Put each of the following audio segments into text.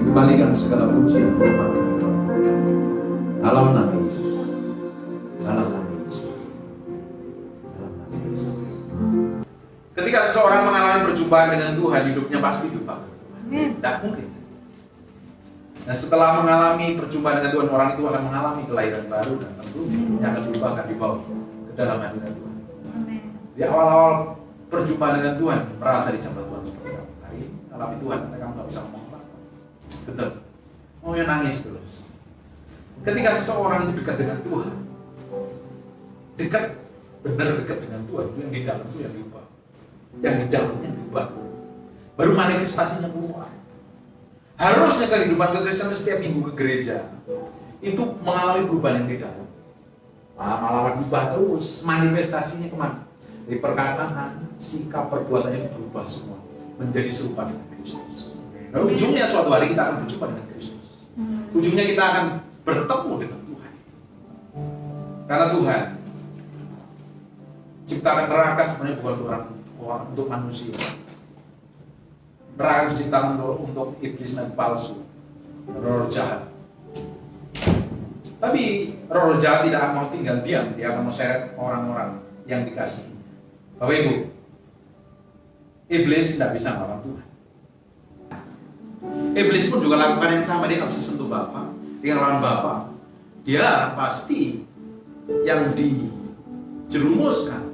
Kembalikan segala pujian hormat dalam nama Yesus. Dalam nama Yesus. Dalam nama Yesus. Ketika seseorang mengalami perjumpaan dengan Tuhan, hidupnya pasti diubah. Tidak mungkin. Nah, setelah mengalami perjumpaan dengan Tuhan, orang itu akan mengalami kelahiran baru dan tentunya akan berubah, akan dibawa ke dalam hadirat Tuhan. Di awal-awal perjumpaan dengan Tuhan, merasa dicampur Tuhan seperti apa? Hari ini, alami Tuhan, kamu nggak bisa ngomong apa-apa. Betul. Mau nangis terus. Ketika seseorang itu dekat dengan Tuhan, dekat, benar dekat dengan Tuhan, itu yang di dalam itu yang diubah, yang di dalamnya diubah, baru manifestasinya keluar. Harusnya kehidupan kekristenan setiap minggu ke gereja itu mengalami perubahan yang di dalam. Malah berubah terus, manifestasinya kemana? Dari perkataan, sikap, perbuatannya berubah semua menjadi serupa dengan Kristus. Nah, ujungnya suatu hari kita akan berjumpa dengan Kristus. Ujungnya kita akan bertemu dengan Tuhan. Karena Tuhan ciptakan neraka sebenarnya bukan untuk manusia. Neraka diciptakan untuk iblis dan palsu, roh jahat. Tapi roh jahat tidak akan mau tinggal diam, dia akan menseret orang-orang yang dikasihi. Bapak Ibu, iblis tidak bisa melawan Tuhan. Iblis pun juga lakukan yang sama, dia nggak bisa sentuh Bapa, dia lawan Bapa. Dia pasti yang dijerumuskan,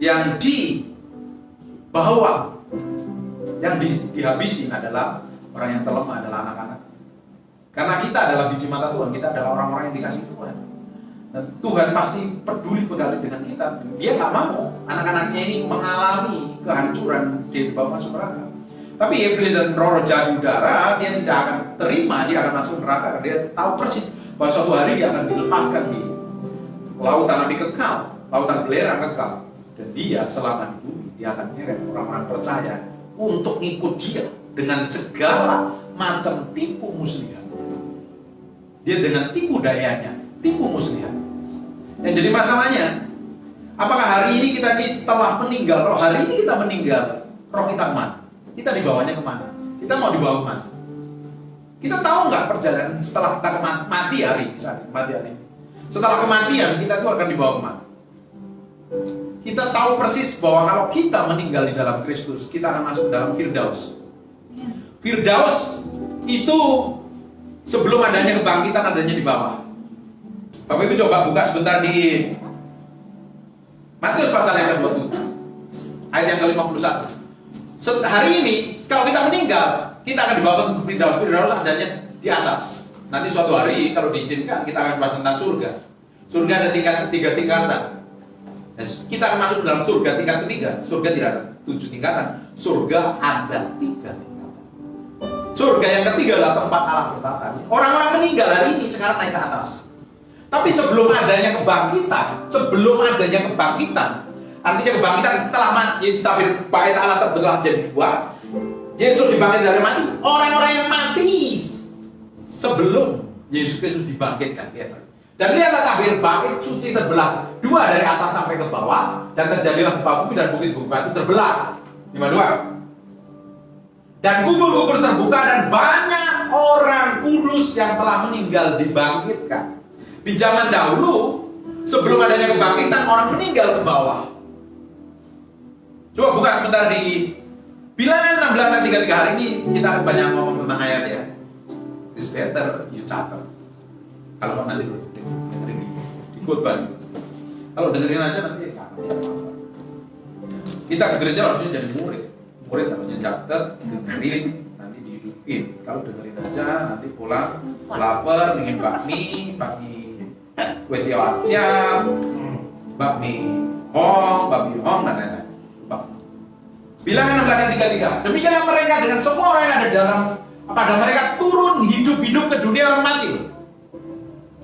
yang dibawa, yang dihabisi adalah orang yang terlemah, adalah anak-anak. Karena kita adalah biji mata Tuhan, kita adalah orang-orang yang dikasih Tuhan. Dan Tuhan pasti peduli sekali dengan kita. Dia nggak mau anak-anaknya ini mengalami kehancuran di bawah masuk neraka. Tapi iblis dan roh jahat udara, dia tidak akan terima, dia akan masuk neraka. Dia tahu persis bahwa suatu hari dia akan dilepaskan di lautan api kekal, lautan belerang kekal. Dan dia selama di bumi, dia akan menyeret orang-orang percaya untuk ikut dia dengan segala macam tipu muslihat. Dia dengan tipu dayanya, tipu muslihat. Yang jadi masalahnya, apakah hari ini kita ini setelah meninggal, roh hari ini kita meninggal, roh kita kemana? Kita dibawanya kemana? Kita mau dibawa kemana? Kita tahu nggak perjalanan setelah kita mati hari ini? Setelah kematian kita itu akan dibawa kemana? Kita tahu persis bahwa kalau kita meninggal di dalam Kristus, kita akan masuk dalam Firdaus. Firdaus itu sebelum adanya kebangkitan, adanya di bawah. Bapak Ibu coba buka sebentar di Matius pasal yang ke-27 ayat yang ke-51. Hari ini kalau kita meninggal, kita akan dibawa ke Firdaus. Firdaus adanya di atas. Nanti suatu hari kalau diizinkan kita akan bahas tentang surga. Surga ada tiga tingkatan. Kita akan masuk dalam surga tingkat ketiga. Surga tidak ada 7 tingkatan. Surga ada 3 tingkatan. Surga yang ketiga adalah tempat Allah bertata. Orang-orang meninggal hari ini sekarang naik ke atas. Tapi sebelum adanya kebangkitan, artinya kebangkitan setelah mati, tapi bait Allah terbelah jadi 2. Yesus dibangkit dari mati. Orang-orang yang mati sebelum Yesus Kristus dibangkitkan, lihat. Dan lihatlah tabir bangkit suci terbelah 2 dari atas sampai ke bawah, dan terjadilah gempa bumi dan bukit-bukit batu terbelah. 52. Dan kubur-kubur terbuka dan banyak orang kudus yang telah meninggal dibangkitkan. Di zaman dahulu, sebelum adanya kebangkitan, orang meninggal ke bawah. Coba buka sebentar di Bilangan 16 ayat 33. Hari ini kita akan banyak ngomong tentang ayat ya. It's better you catat. Kalau nanti dengerin di khotbah. Kalau dengerin aja nanti kita ke gereja harusnya jadi murid. Murid harusnya catat, dengerin, nanti dihidupin. Kalau dengerin aja nanti pulang lapar, ingin bakmi kue tiaw acam, bakmi hong, dan lain-lain. Bilangan 16 ayat 33. Demikianlah mereka dengan semua orang yang ada dalam pada mereka turun hidup-hidup ke dunia orang mati.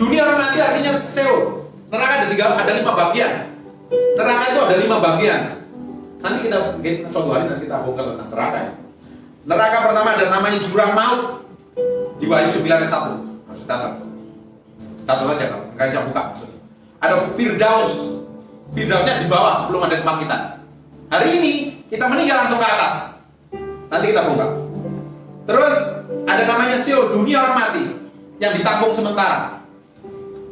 Dunia orang mati artinya Seol. Neraka ada 5 bagian. Neraka itu ada 5 bagian. Nanti kita suatu hari nanti kita bongkar tentang neraka ya. Neraka pertama ada namanya jurang maut. Di Wahyu 9 ayat 1. Harus catat. Satu saja kalau nggak bisa buka maksudnya. Ada Firdaus. Firdausnya di bawah sebelum ada kebangkitan. Hari ini kita meninggal langsung ke atas. Nanti kita bongkar. Terus ada namanya Sheol, dunia orang mati, yang ditanggung sementara.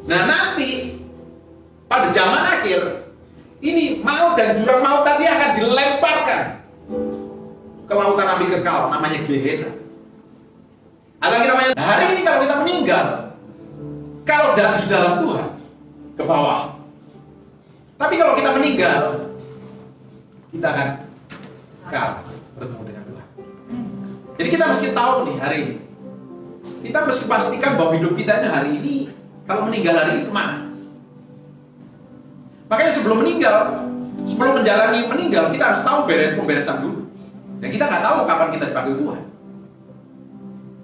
Nah nanti pada zaman akhir ini maut dan jurang maut tadi akan dilemparkan ke lautan api kekal, namanya Gehenna. Ada lagi namanya, hari ini kalau kita meninggal, kalau tidak di dalam Tuhan, ke bawah. Tapi kalau kita meninggal, kita akan ke atas, bertemu dengan Tuhan. Jadi kita mesti tahu nih hari ini, kita mesti pastikan bahwa hidup kita ini hari ini, kalau meninggal hari ini kemana? Makanya sebelum menjalani meninggal, kita harus tahu pemberesan dulu. Dan kita nggak tahu kapan kita dipanggil Tuhan.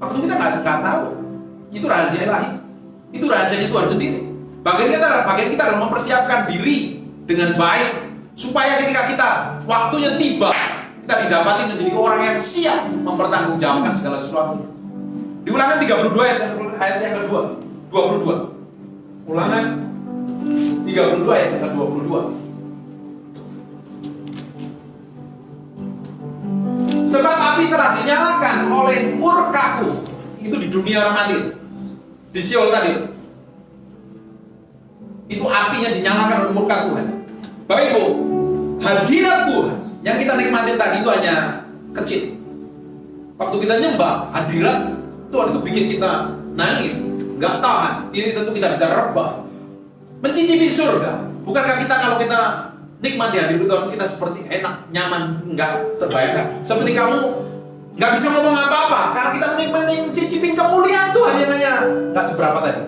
Waktu kita nggak tahu. Itu rahasia ilahi. Itu rahasianya Tuhan sendiri. Bagian kita adalah mempersiapkan diri dengan baik supaya ketika kita waktunya tiba, kita didapati menjadi orang yang siap mempertanggungjawabkan segala sesuatu. Di Ulangan 32 ayat yang kedua, 22. Ulangan 32 ayat yang ke-22. Sebab api telah dinyalakan oleh murkaku. Itu di dunia orang mati, di Sheol tadi. Itu apinya dinyalakan oleh murka Tuhan. Bapak Ibu, hadirat Tuhan yang kita nikmati tadi itu hanya kecil. Waktu kita nyembah, hadirat Tuhan itu bikin kita nangis, nggak tahan. Ini tentu kita bisa rebah, mencicipi surga. Bukankah kita kalau kita nikmati hadirat Tuhan, kita seperti enak, nyaman, nggak terbayangkan. Seperti kamu nggak bisa ngomong apa-apa karena kita mencicipi kemuliaan Tuhan yang hanya nggak seberapa tadi.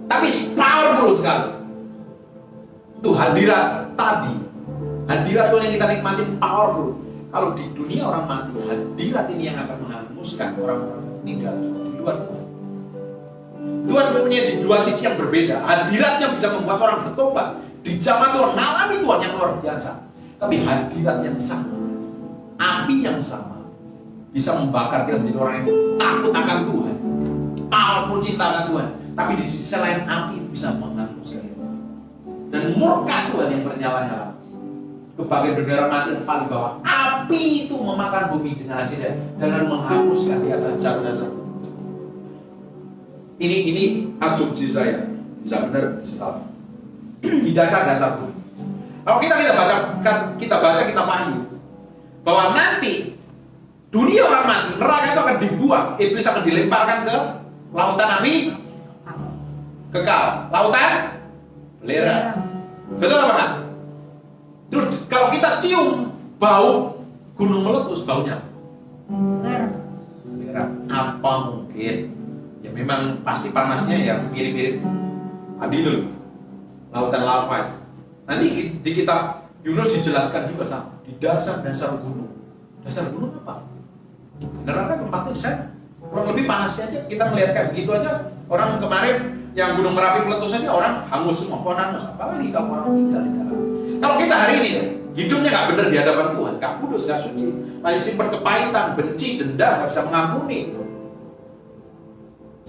Tapi powerful sekali. Itu hadirat tadi. Hadirat Tuhan yang kita nikmati powerful. Kalau di dunia orang mati, hadirat ini yang akan menghanguskan orang-orang meninggal di luar Tuhan. Tuhan punya di dua sisi yang berbeda. Hadiratnya bisa membuat orang bertobat. Di zaman Tuhan mengalami Tuhan yang luar biasa. Tapi hadirat yang sama, api yang sama, bisa membakar kita menjadi orang yang takut akan Tuhan, powerful cinta akan Tuhan. Tapi di sisi lain api bisa menghanguskan kita. Dan murka Tuhan yang bernyala-nyala ke bagian bendera mati yang paling bawah. Api itu memakan bumi dengan hasilnya dan menghanguskan di atas dasar. Ini asumsi saya, bisa benar, bisa salah. Di dasar bumi. Kalau kita baca kitab Wahyu bahwa nanti dunia orang mati, neraka itu akan dibuang, iblis akan dilemparkan ke lautan api kekal, lautan belerang. Betul apa kan? Terus kalau kita cium bau gunung meletus, baunya belerang. Apa mungkin? Ya memang pasti panasnya ya mirip-mirip tadi itu lautan lava. Nanti di kitab Yunus dijelaskan juga sama di dasar gunung. Dasar gunung apa? Neraka tempatnya di sana. Kurang lebih panasnya aja. Kita melihat kayak begitu aja. Orang kemarin yang Gunung Merapi meletus aja orang hangus semua, hangus. Apalagi kalau orang meninggal di dalam. Kalau kita hari ini hidupnya nggak benar di hadapan Tuhan, nggak kudus, nggak suci, masih simpan kepahitan, benci, dendam, nggak bisa mengampuni.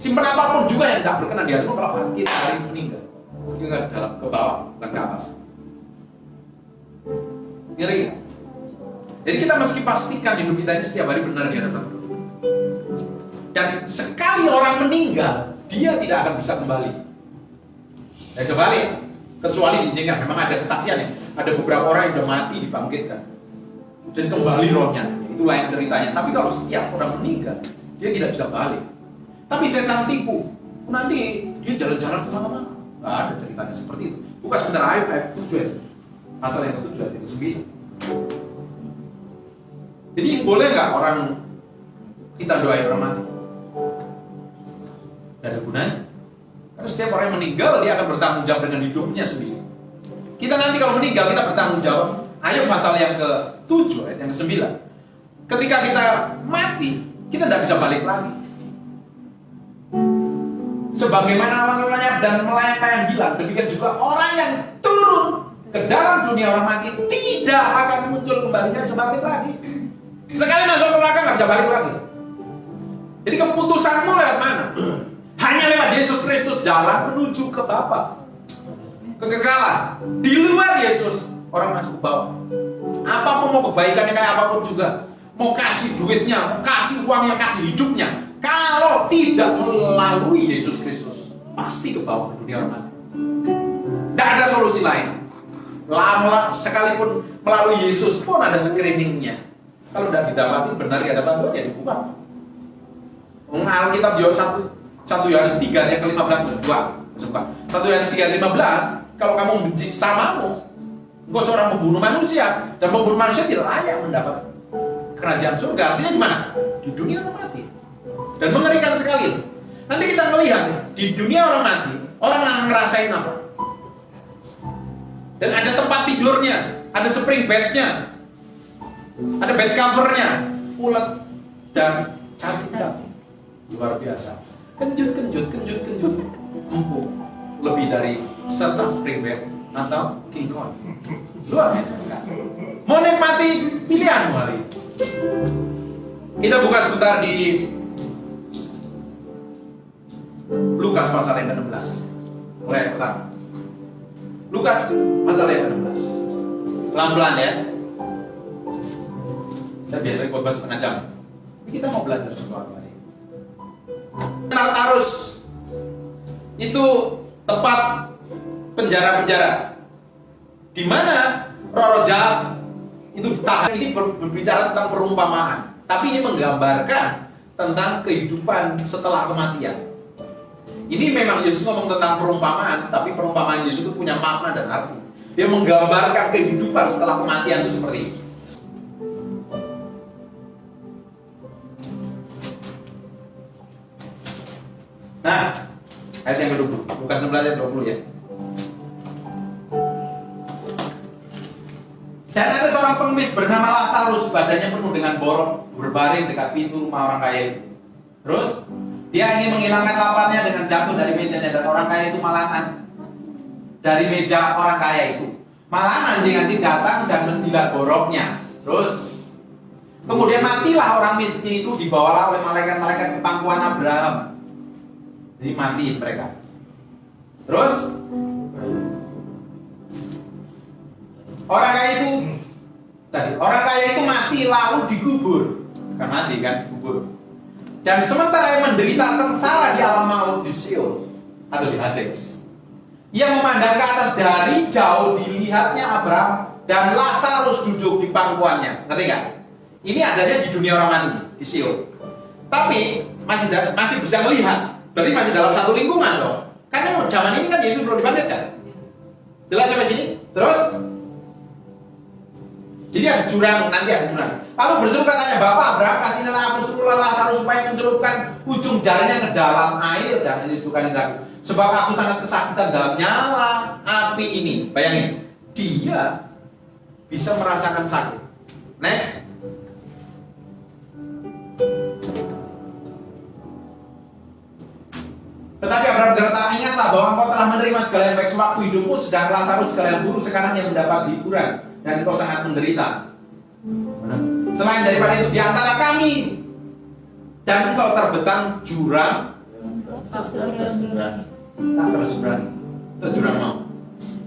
Simpan apapun juga yang nggak berkenan di hadapan kalau kita hari ini meninggal, juga dalam ke bawah, bukan ke atas. Ngeri. Jadi kita mesti pastikan hidup kita ini setiap hari benar di hadapan Tuhan. Dan sekali orang meninggal, dia tidak akan bisa kembali. Tidak bisa balik, kecuali diizinkan. Memang ada kesaksian ya. Ada beberapa orang yang sudah mati dibangkitkan dan kembali rohnya. Itu lain ceritanya. Tapi kalau setiap orang meninggal, dia tidak bisa balik. Tapi setan tipu. Nanti dia jalan-jalan kemana-mana. Nggak ada ceritanya seperti itu. Bukan sebentar ayat 7 pasal yang ke-7 ayat 9. Jadi boleh nggak orang kita doain orang mati? Tidak ada gunanya. Karena setiap orang yang meninggal dia akan bertanggung jawab dengan hidupnya sendiri. Kita nanti kalau meninggal kita bertanggung jawab. Ayo pasal yang ke-7 ayat yang ke-9. Ketika kita mati, kita tidak bisa balik lagi. Sebagaimana awal lenyap dan melayang-layang hilang, demikian juga orang yang turun ke dalam dunia orang mati tidak akan muncul kembalinya sebalik lagi. Sekali masuk neraka nggak bisa balik lagi. Jadi keputusanmu lewat mana? Hanya lewat Yesus Kristus, jalan menuju ke Bapa, kekekalan. Di luar Yesus orang masuk ke bawah. Apapun mau kebaikannya kayak apapun juga, mau kasih duitnya, mau kasih uangnya, kasih hidupnya, kalau tidak melalui Yesus Kristus, pasti ke bawah ke dunia orang mati. Tidak ada solusi lain. Lama sekalipun melalui Yesus pun ada screeningnya. Kalau tidak didapati benar ya ada bantuan, ya dibuang. Alkitab jawab 1 Yohanes 3 ayat ke-15 berdua. 1 Yohanes 3 ayat 15, kalau kamu membenci sesamamu, engkau seorang pembunuh manusia, dan pembunuh manusia tidak layak mendapat kerajaan surga. Artinya di mana? Di dunia orang mati. Dan mengerikan sekali. Nanti kita melihat di dunia orang mati, orang akan ngerasain apa? Dan ada tempat tidurnya, ada spring bednya, ada bed covernya, ulet dan cacing. Luar biasa. Kenjut, empuk. Lebih dari serta spring bed atau king kong. Luar biasa sekali. Mau nikmati pilihanmu hari. Kita buka sebentar di Lukas pasal yang ke-16. Mulai pertama. Lukas pasal yang ke-16. Pelan-pelan ya. Saya biasanya khotbah setengah jam. Kita mau belajar sesuatu hari. Tartarus itu tempat penjara-penjara di mana roh jahat itu ditahan. Ini berbicara tentang perumpamaan, tapi ini menggambarkan tentang kehidupan setelah kematian. Ini memang Yesus ngomong tentang perumpamaan, tapi perumpamaan Yesus itu punya makna dan arti. Dia menggambarkan kehidupan setelah kematian itu seperti ini. Nah, ayat yang ke-20, bukan 16 ayat 20 ya. Dan ada seorang pengemis bernama Lazarus, badannya penuh dengan borok, berbaring dekat pintu rumah orang kaya itu. Terus dia ingin menghilangkan laparnya dengan jatuh dari mejanya, dan orang kaya itu malahan dari meja orang kaya itu. Malahan anjing-anjing datang dan menjilat boroknya. Terus kemudian matilah orang miskin itu, dibawalah oleh malaikat-malaikat ke pangkuan Abraham. Jadi mati mereka. Terus orang kaya itu mati lalu dikubur. Kan mati kan, dikubur. Dan sementara yang menderita sengsara di alam maut, di Sheol atau di Hades, ia memandang ke atas, dari jauh dilihatnya Abraham dan Lazarus duduk di pangkuannya. Ngerti kan? Ini adanya di dunia orang mati, di Sheol. Tapi masih bisa melihat. Berarti masih dalam satu lingkungan loh. Karena zaman ini kan Yesus belum dibangkitkan. Jelas sampai sini? Terus jadi ada jurang, nanti ada jurang. Lalu berseru katanya, Bapak Abraham, kasihlah aku suruhlah Lazarus supaya mencelupkan ujung jarinya ke dalam air dan menyejukkan aku. Sebab aku sangat kesakitan dalam nyala api ini. Bayangin, dia bisa merasakan sakit. Next. Tetapi Abraham berkata, ingatlah bahwa engkau telah menerima segala yang baik sewaktu hidupmu, sedang Lazarus segala yang buruk sekarang yang mendapat hiburan, dan engkau sangat menderita. Selain daripada itu, di antara kami dan engkau terbentang jurang tak terseberani. Itu jurang mau.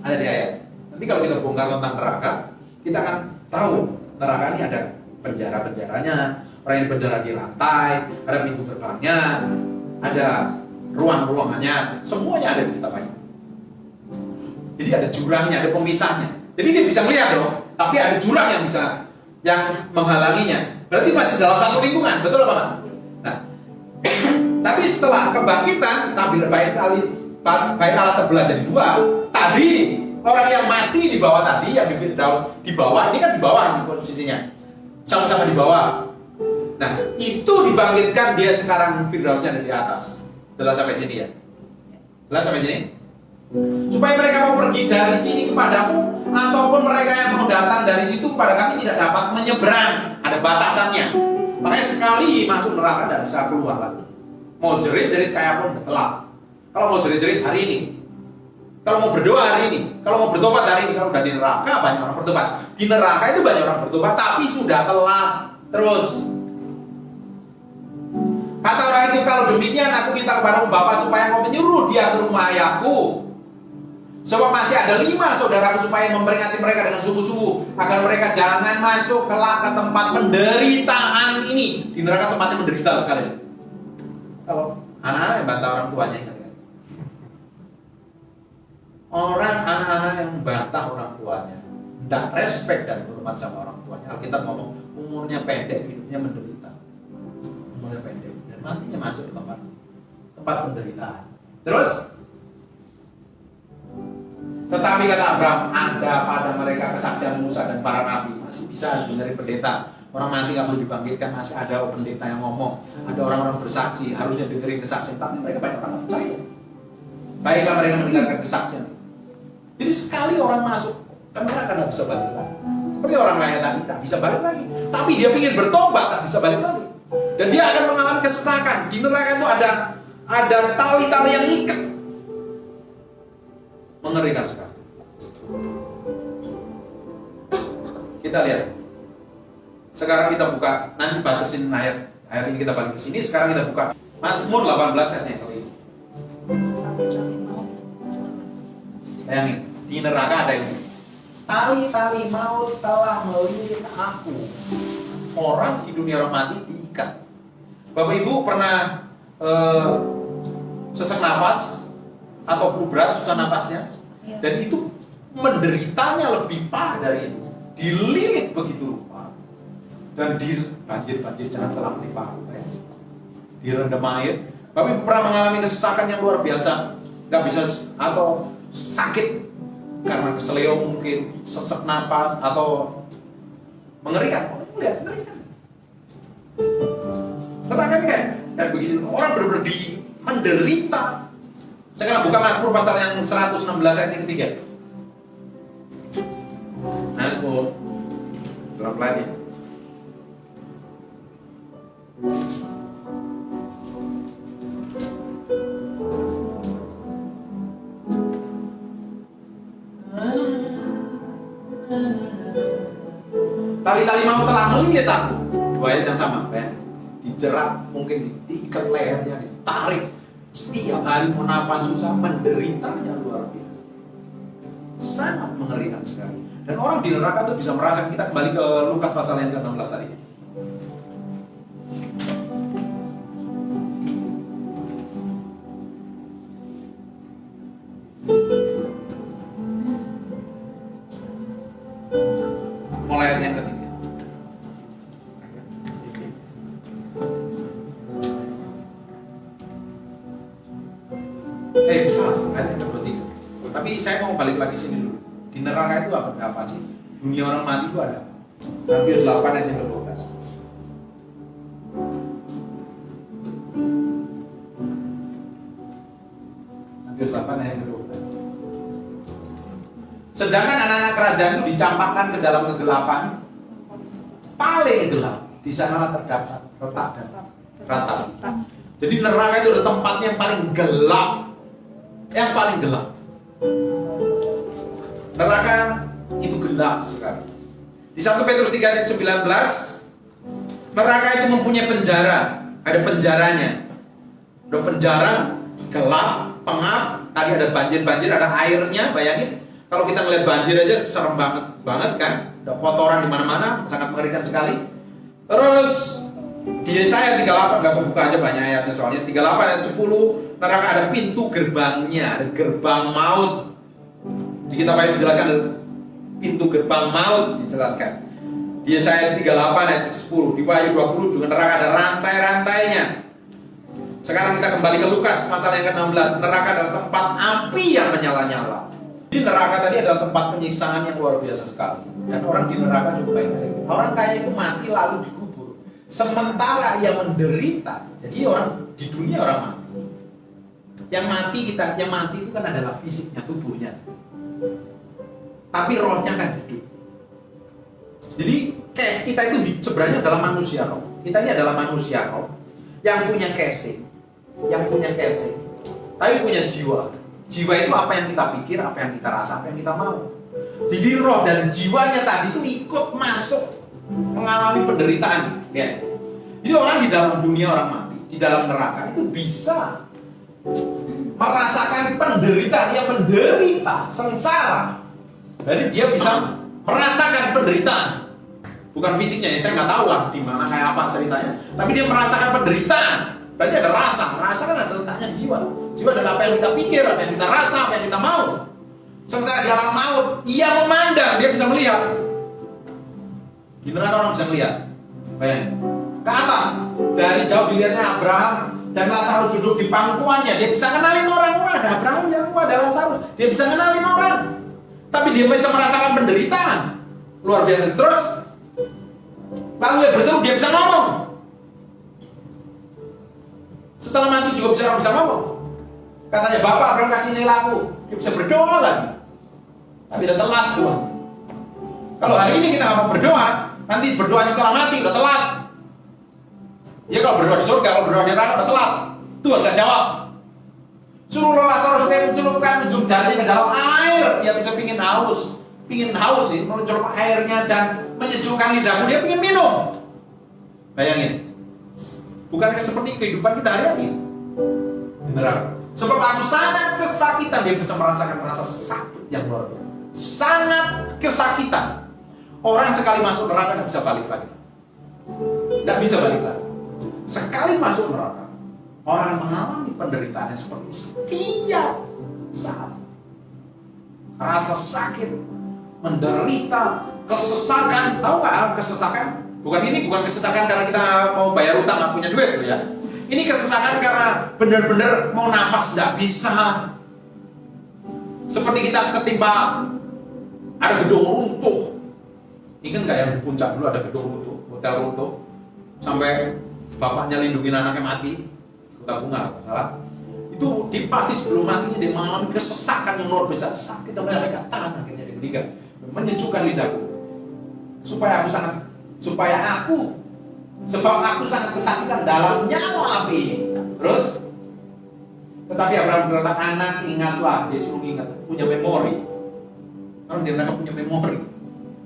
Ada di ayat. Nanti kalau kita bongkar tentang neraka, kita akan tahu neraka ini ada penjara-penjaranya, orang yang penjara di lantai, ada pintu gerbangnya, ada ruang-ruangannya, semuanya ada di kitab ini. Jadi ada jurangnya, ada pemisahnya. Jadi dia bisa melihat dong, tapi ada jurang yang menghalanginya. Berarti masih dalam satu lingkungan, betul apa? Nah, tapi setelah kebangkitan, baik Allah terbelah jadi dua. Tadi orang yang mati di bawah tadi, yang di bawah, ini kan di bawah ini posisinya, sama-sama di bawah. Nah, itu dibangkitkan, dia sekarang Firdausnya ada di atas. Jelas sampai sini ya? Jelas sampai sini? Supaya mereka mau pergi dari sini kepadamu, ataupun mereka yang mau datang dari situ kepada kami tidak dapat menyeberang. Ada batasannya. Makanya sekali masuk neraka tidak bisa keluar lagi. Mau jerit-jerit kayak pun telat. Kalau mau jerit-jerit hari ini, kalau mau berdoa hari ini, kalau mau bertobat hari ini, kalau udah di neraka banyak orang bertobat. Di neraka itu banyak orang bertobat, tapi sudah telat. Terus kata orang itu, kalau demikian aku minta kepadamu Bapa supaya kau menyuruh dia ke rumah ayahku, Sebab masih ada 5 saudaraku supaya memperingati mereka dengan sungguh-sungguh agar mereka jangan masuk kelak ke tempat penderitaan ini. Di neraka tempatnya menderita sekali. Kalau anak-anak yang bantah orang tuanya, ingat kan? Anak-anak yang bantah orang tuanya, tidak respect dan hormat sama orang tuanya. Alkitab ngomong umurnya pendek, hidupnya menderita. Umurnya pendek dan matinya masuk ke tempat penderitaan. Terus, tetapi kata Abraham, ada pada mereka kesaksian Musa dan para nabi. Masih bisa dengerin pendeta. Orang mati nggak perlu dibangkitkan, masih ada pendeta yang ngomong. Ada orang-orang bersaksi, harusnya dengerin kesaksian. Tapi mereka banyak orang percaya. Baiklah mereka mendengarkan kesaksian. Jadi sekali orang masuk ke neraka nggak bisa balik lagi. Seperti orang kaya tadi, nggak bisa balik lagi. Tapi dia ingin bertobat, nggak bisa balik lagi. Dan dia akan mengalami kesesakan. Di neraka itu ada tali-tali yang ngikat. Mengerikan sekali. Kita lihat. Sekarang kita buka, nanti batasin ayat ini kita balik ke sini. Sekarang kita buka Mazmur 18 ayatnya kali ini. Bayangin, di neraka ada ini. Tali-tali maut telah melilit aku. Orang di dunia roh mati diikat. Bapak Ibu pernah sesak napas atau flu berat, susah napasnya, dan itu menderitanya lebih parah dari itu. Dililit begitu rupa, dan banjir jangan telah menimpa aku, ya. Direndam air. Tapi pernah mengalami kesesakan yang luar biasa, nggak bisa atau sakit karena keseleo mungkin, sesak napas atau mengerikan. Lihat, mengerikan. Neraka kan kayak begini, orang benar-benar menderita. Sekarang buka Mazmur pasal yang 116 ayat yang ketiga. Mazmur, dalam lagi. Tali-tali mau telah melilit aku. Dua ayat yang sama, kan? Dijerat, mungkin diikat lehernya, ditarik. Setiap hari menapas susah, menderitanya luar biasa. Sangat mengerikan sekali. Dan orang di neraka itu bisa merasakan. Kita kembali ke Lukas pasal yang ke-16 tadi. Mulai ayat yang ketiga. Bisa ayat yang ketiga. Tapi saya mau balik lagi sini dulu. Di neraka itu apa sih? Dunia orang mati itu ada. Matius 8 ayat yang ke-12. Matius 8 ayat yang ke-12. Sedangkan anak-anak kerajaan itu dicampakkan ke dalam kegelapan paling gelap. Di sanalah terdapat retak dan ratap. Jadi neraka itu ada tempatnya yang paling gelap. Yang paling gelap. Neraka itu gelap sekali. Di 1 Petrus 3 ayat 19, neraka itu mempunyai penjara. Ada penjaranya. Ada penjara, gelap, pengap. Tadi ada banjir, ada airnya. Bayangin, kalau kita ngeliat banjir aja serem banget kan. Ada kotoran di mana-mana, sangat mengerikan sekali. Terus di Yesaya 38, nggak usah buka aja banyak ayatnya soalnya. 38 ayat 10, neraka ada pintu gerbangnya, ada gerbang maut. Di kitab ayat dijelaskan ada pintu gerbang maut dijelaskan. Di Yesaya 38 ayat 10, di Wahyu 20 juga neraka ada rantai-rantainya. Sekarang kita kembali ke Lukas pasal yang ke-16. Neraka adalah tempat api yang menyala-nyala. Jadi neraka tadi adalah tempat penyiksaan yang luar biasa sekali. Dan orang di neraka juga kayak orang kaya itu mati lalu dikubur. Sementara yang menderita, jadi orang di dunia orang mati. Yang mati itu kan adalah fisiknya, tubuhnya. Tapi rohnya kan hidup. Jadi kita itu sebenarnya adalah manusia roh. Kita ini adalah manusia roh yang punya casing, tapi punya jiwa. Jiwa itu apa yang kita pikir, apa yang kita rasa, apa yang kita mau. Jadi roh dan jiwanya tadi itu ikut masuk mengalami penderitaan. Ya. Jadi orang di dalam dunia orang mati, di dalam neraka itu bisa merasakan penderitaan, dia menderita, sengsara. Jadi dia bisa merasakan penderitaan. Bukan fisiknya ya, saya nggak tahu lah di mana kayak apa ceritanya. Tapi dia merasakan penderitaan. Berarti ada rasa. Rasa kan ada letaknya di jiwa. Jiwa adalah apa yang kita pikir, apa yang kita rasa, apa yang kita mau. Sengsara di alam maut, ia memandang, dia bisa melihat. Di neraka orang bisa melihat. Bayangin. Ke atas, dari jauh dilihatnya Abraham dan Lazarus duduk di pangkuannya. Dia bisa kenalin orang, ada Abraham ya, ada Lazarus. Dia bisa kenalin orang. Tapi dia bisa merasakan penderitaan. Luar biasa. Terus lalu dia berseru, dia bisa ngomong. Setelah mati juga bisa ngomong. Katanya, Bapak Abraham kasih nilai aku. Dia bisa berdoa lagi. Tapi udah telat tuh. Kalau hari ini kita nggak mau berdoa, nanti berdoanya setelah mati udah telat. Ya kalau berdoa di surga, kalau berdoa di neraka udah telat. Tuhan nggak jawab. Suruh Lazarus mencelupkan ujung jarinya ke dalam air. Dia bisa pingin haus sih, mencelup airnya dan menyejukkan lidahmu. Dia pingin minum. Bayangin. Bukankah seperti kehidupan kita hari-hari di neraka? Sebab aku sangat kesakitan. Dia bisa merasakan rasa sakit yang luar biasa. Sangat kesakitan. Orang sekali masuk neraka tidak bisa balik lagi. Tidak bisa balik lagi. Sekali masuk neraka, orang mengalami penderitaan yang seperti setiap saat. Rasa sakit, menderita, kesesakan. Tahu nggak kesesakan? Bukan kesesakan karena kita mau bayar utang nggak punya duit, ya. Ini kesesakan karena benar-benar mau napas nggak bisa. Seperti kita ketimpa ada gedung runtuh. Ingat nggak yang di puncak dulu ada gedung runtuh, hotel runtuh, sampai bapaknya lindungin anaknya mati, Kota Bunga, salah. Itu di pasti sebelum matinya dia mengalami kesesakan yang luar biasa, sakit dan mereka tahan, akhirnya dia meninggal. Menyejukkan lidahku, sebab aku sangat kesakitan dalam nyawa api. Terus, tetapi Abraham berkata, anak ingatlah, dia suruh ingat, punya memori. Orang dia punya memori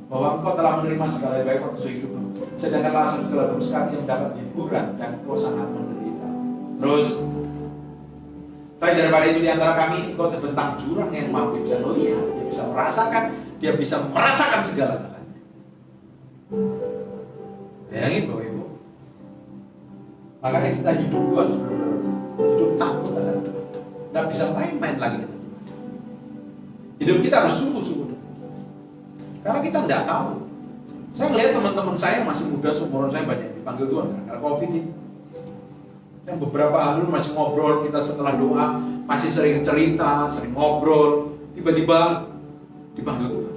bahwa engkau telah menerima segala yang baik waktu hidupmu, sedangkan Lazarus telah terus kami yang dapat hiburan dan engkau sangat menderita. Terus, selain daripada itu di antara kami, engkau terbentang jurang yang mampu bisa melihat, dia bisa merasakan segala-galanya. Bayangin Bapak Ibu. Makanya kita hidup itu harus benar-benar hidup takut dengan Tuhan. Tidak bisa main-main lagi dengan Tuhan. Hidup kita harus sungguh-sungguh. Karena kita tidak tahu. Saya melihat teman-teman saya yang masih muda, seumuran saya banyak dipanggil Tuhan karena COVID ini. Yang beberapa hari masih ngobrol, kita setelah doa masih sering cerita, sering ngobrol, tiba-tiba dipanggil Tuhan.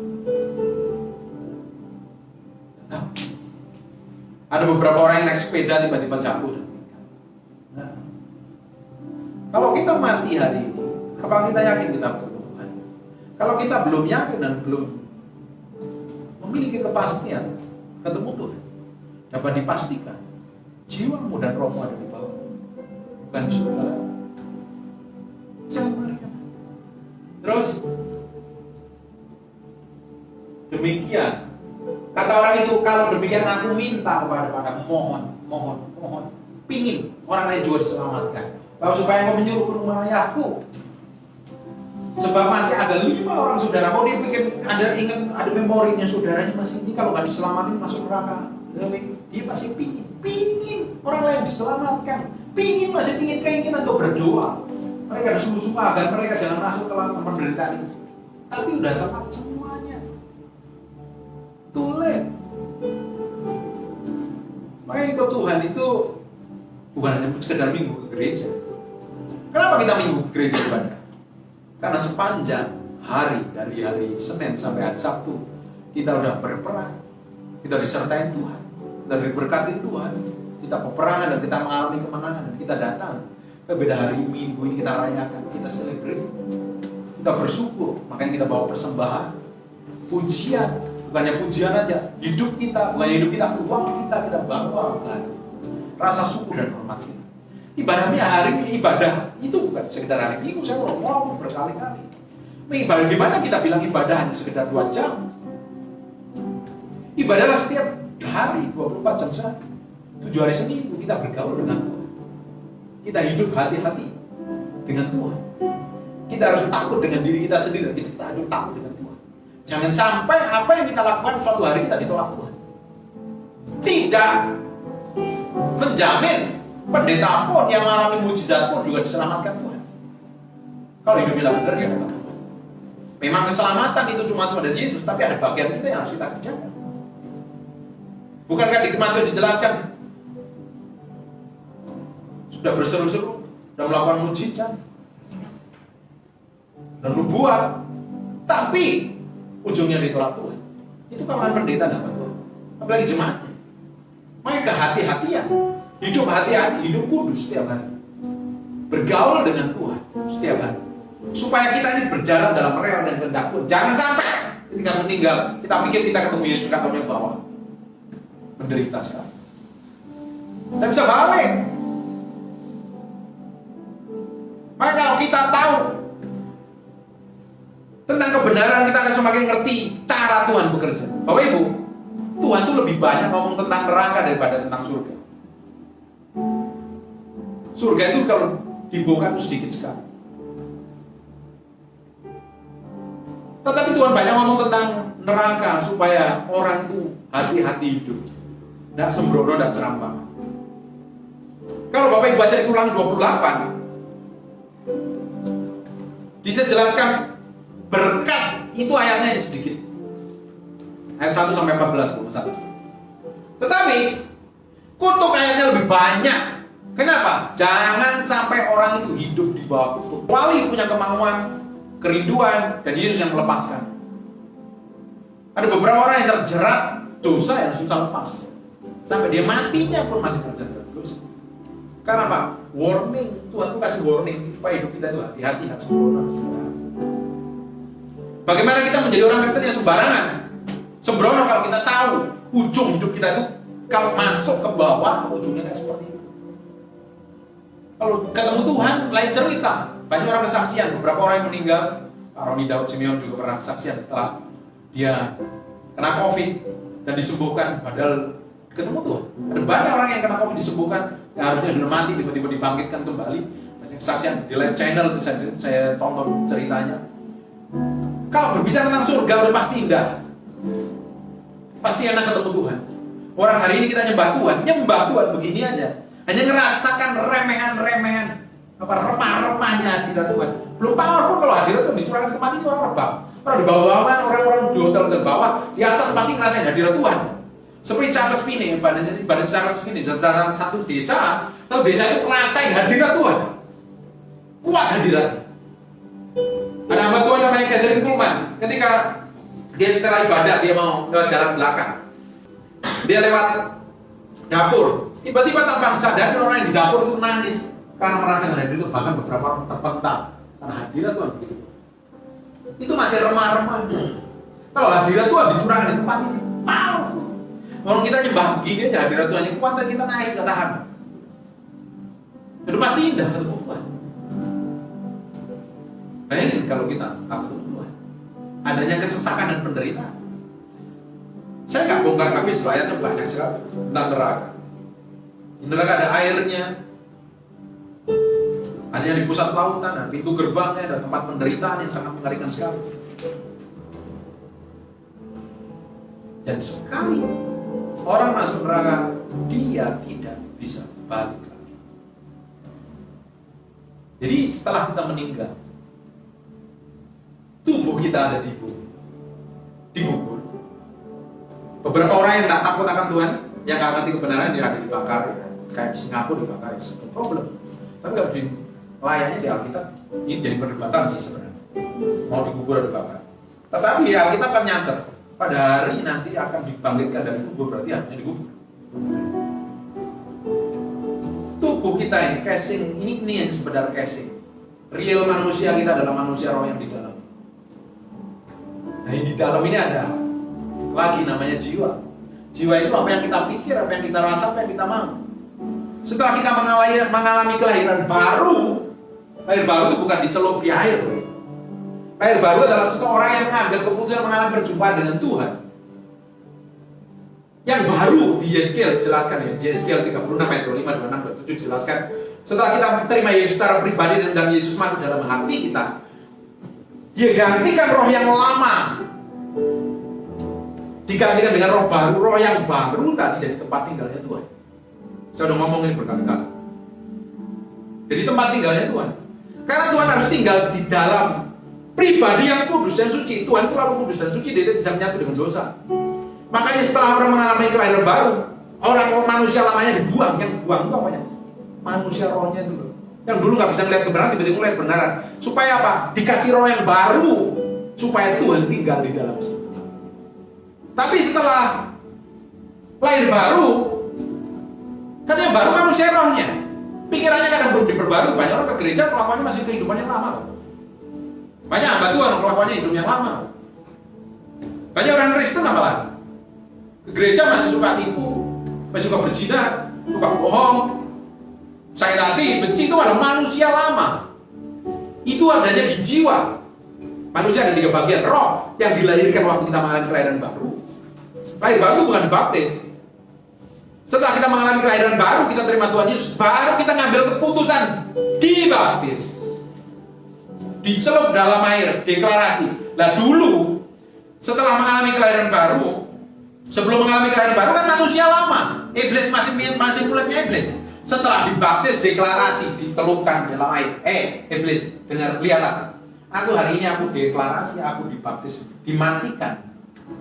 Nah, ada beberapa orang yang naik sepeda tiba-tiba jatuh. Nah, kalau kita mati hari ini, apakah kita yakin kita bertemu Tuhan? Kalau kita belum yakin dan belum memiliki kepastian ketemu Tuhan, dapat dipastikan jiwamu dan rohmu ada di bawah, bukan di surga. Jangan mereka. Terus demikian kata orang itu, kalau demikian aku minta kepada padamu, mohon, pingin orang lain juga diselamatkan, bahwa supaya engkau menyuruh ke rumah ayahku. Sebab masih ada 5 orang saudara. Mau dia pikir ada memorinya saudaranya masih ini, kalau nggak diselamatin masuk neraka. Dia masih pingin orang lain diselamatkan, masih pingin keinginan untuk berdoa. Mereka ada sungguh-sungguh agar mereka jangan masuk ke dalam penderitaan ini. Tapi udah tepat semuanya. Too late. Makanya ikut Tuhan itu bukan hanya sekedar minggu ke gereja. Kenapa kita minggu ke gereja ibadah? Karena sepanjang hari, dari hari Senin sampai hari Sabtu, kita udah berperang, kita disertai Tuhan, kita diberkati Tuhan, kita peperangan dan kita mengalami kemenangan, dan kita datang ke beda hari Minggu ini kita rayakan, kita celebrate, kita bersyukur, makanya kita bawa persembahan, pujian, bukannya pujian aja, hidup kita, uang kita banggakan, rasa syukur dan hormat kita. Ibadahnya hari ini ibadah itu bukan sekedar hari Minggu, saya ngomong berkali-kali. Ibadah gimana kita bilang ibadah hanya sekedar 2 jam? Ibadahlah setiap hari 24 jam saja. 7 hari seminggu kita bergaul dengan Tuhan. Kita hidup hati-hati dengan Tuhan. Kita harus takut dengan diri kita sendiri. Kita harus takut dengan Tuhan. Jangan sampai apa yang kita lakukan suatu hari kita ditolak Tuhan. Tidak menjamin pendeta pun yang mengalami mujizat pun juga diselamatkan Tuhan. Kalau hidupnya benar dia akan Tuhan. Memang keselamatan itu cuma dari Yesus, tapi ada bagian kita yang harus kita kerjakan. Bukankah di Matius dijelaskan sudah berseru-seru, sudah melakukan mujizat dan nubuat, tapi ujungnya ditolak Tuhan. Itu kawan pendeta dapat Tuhan. Apalagi jemaat. Makanya kehati-hatian, hidup hati-hati, hidup kudus setiap hari, bergaul dengan Tuhan setiap hari, supaya kita ini berjalan dalam rel dan kehendak Tuhan. Jangan sampai ketika meninggal kita pikir kita ketemu Yesus katanya bawah, menderita sekali. Tidak bisa balik. Maka kalau kita tahu tentang kebenaran, kita akan semakin ngerti cara Tuhan bekerja. Bapak Ibu, Tuhan itu lebih banyak ngomong tentang neraka daripada tentang surga. Surga itu kalau dibuka itu sedikit sekali. Tetapi Tuhan banyak ngomong tentang neraka supaya orang itu hati-hati hidup, tidak sembrono dan serampangan. Kalau Bapak Ibu baca di Ulangan 28, bisa jelaskan berkat itu ayatnya sedikit. Ayat 1 sampai 14 1. Tetapi kutuk ayatnya lebih banyak. Kenapa? Jangan sampai orang itu hidup di bawah kutuk. Kecuali punya kemauan, kerinduan, dan Yesus yang melepaskan. Ada beberapa orang yang terjerat dosa yang susah lepas. Sampai dia matinya pun masih terjerat dosa. Karena apa? Warning. Tuhan itu kasih warning supaya hidup kita itu hati-hati, tidak sempurna. Bagaimana kita menjadi orang Kristen yang sembarangan? Sembrono kalau kita tahu ujung hidup kita itu kalau masuk ke bawah ujungnya kayak seperti itu. Kalau ketemu Tuhan lain cerita. Banyak orang kesaksian, beberapa orang yang meninggal. Pak Roni Daud Simeon juga pernah kesaksian setelah dia kena COVID dan disembuhkan, padahal ketemu Tuhan. Ada banyak orang yang kena COVID disembuhkan, yang harusnya sudah mati tiba-tiba dibangkitkan kembali. Banyak kesaksian di live channel itu saya tonton ceritanya. Kalau berbicara tentang surga udah pasti indah, pasti enak ketemu Tuhan. Orang hari ini kita nyembah Tuhan begini aja, hanya ngerasakan remehan-remehan, apa remah-remahnya hadirat Tuhan. Belum powerful kalau hadirat Tuhan dicurahkan ke tempat ini orang rebah. Orang di bawah-bawah, orang-orang di hotel bawah, di atas pasti ngerasain hadirat Tuhan. Seperti Charles Finney, badan Charles Finney, dalam satu desa, satu desa itu ngerasain hadirat Tuhan. Kuat hadiratnya. Ada hamba Tuhan namanya Catherine Kuhlman. Ketika dia setelah ibadah, dia mau lewat jalan belakang, dia lewat dapur. Tiba-tiba tanpa disadari orang yang di dapur itu nangis karena merasakan hadirat itu. Bahkan beberapa orang terpental karena hadirat Tuhan begitu. Itu masih remah-remah. Kalau hadirat Tuhan dicurahkan di tempat ini, mau. Kalau kita nyembah begini aja hadirat Tuhan yang kuat dan kita nangis gak tahan. Itu pasti indah ketemu Tuhan. Bayangin kalau kita takut Tuhan, adanya kesesakan dan penderitaan. Saya nggak bongkar habis, ayatnya banyak sekali tentang neraka. Di neraka ada airnya, adanya di pusat lautan, dan pintu gerbangnya, ada tempat penderitaan yang sangat mengerikan sekali. Dan sekali orang masuk neraka, dia tidak bisa balik lagi. Jadi setelah kita meninggal, tubuh kita ada di bumi, dikubur. Beberapa orang yang tak takut akan Tuhan, yang nggak ngerti kebenaran, dia ada dibakar, ya. Kayak di Singapura dibakar, ya. No problem. Tapi kalau di layaknya di Alkitab, ini jadi perdebatan sih sebenarnya. Mau dikubur atau dibakar. Tetapi di Alkitab kan nyatet, pada hari nanti akan dibangkitkan dari kubur, berarti hanya dikubur. Tubuh kita ini casing, ini yang sebenarnya casing. Real manusia kita adalah manusia roh yang di dalam. Nah, di dalam ini ada lagi namanya jiwa. Jiwa itu apa yang kita pikir, apa yang kita rasa, apa yang kita mau. Setelah kita mengalami kelahiran baru, lahir baru itu bukan dicelup di air. Lahir baru adalah seseorang yang mengambil keputusan mengalami perjumpaan dengan Tuhan. Yang baru di Yeskiel dijelaskan ya, Yeskiel 36 ayat 25, 26, 27 dijelaskan. Setelah kita menerima Yesus secara pribadi dan Yesus masuk dalam hati kita, Dia gantikan roh yang lama, digantikan dengan roh baru. Roh yang baru tadi jadi tempat tinggalnya Tuhan. Saya udah ngomong ini berkali-kali. Jadi tempat tinggalnya Tuhan. Karena Tuhan harus tinggal di dalam pribadi yang kudus dan suci. Tuhan itu lalu kudus dan suci, dia tidak bisa menyatu dengan dosa. Makanya setelah orang mengalami kelahiran baru, orang manusia lamanya dibuang. Yang dibuang itu apanya? Manusia rohnya itu loh. Yang dulu nggak bisa melihat kebenaran, tiba-tiba melihat kebenaran. Supaya apa? Dikasih roh yang baru, supaya Tuhan tinggal di dalam situ. Tapi setelah lahir baru, kan yang baru manusia rohnya, pikirannya kadang belum diperbarui. Banyak orang ke gereja kelakuannya masih kehidupan yang lama. Banyak hamba Tuhan kelakuannya hidup yang lama. Banyak orang Kristen apalagi ke gereja masih suka tipu, masih suka berzina, suka bohong, sakit hati, benci. Itu adalah manusia lama. Itu adanya di jiwa. Manusia ada 3 bagian. Roh yang dilahirkan waktu kita mengalami kelahiran baru. Lahir baru bukan dibaptis. Setelah kita mengalami kelahiran baru, kita terima Tuhan Yesus, baru kita ngambil keputusan dibaptis, dicelup dalam air, deklarasi. Nah dulu setelah mengalami kelahiran baru, sebelum mengalami kelahiran baru kan manusia lama. Iblis masih mulutnya iblis. Setelah dibaptis, deklarasi, ditelupkan dalam air. Iblis, dengar, lihat. Aku hari ini aku deklarasi, aku dibaptis, dimatikan,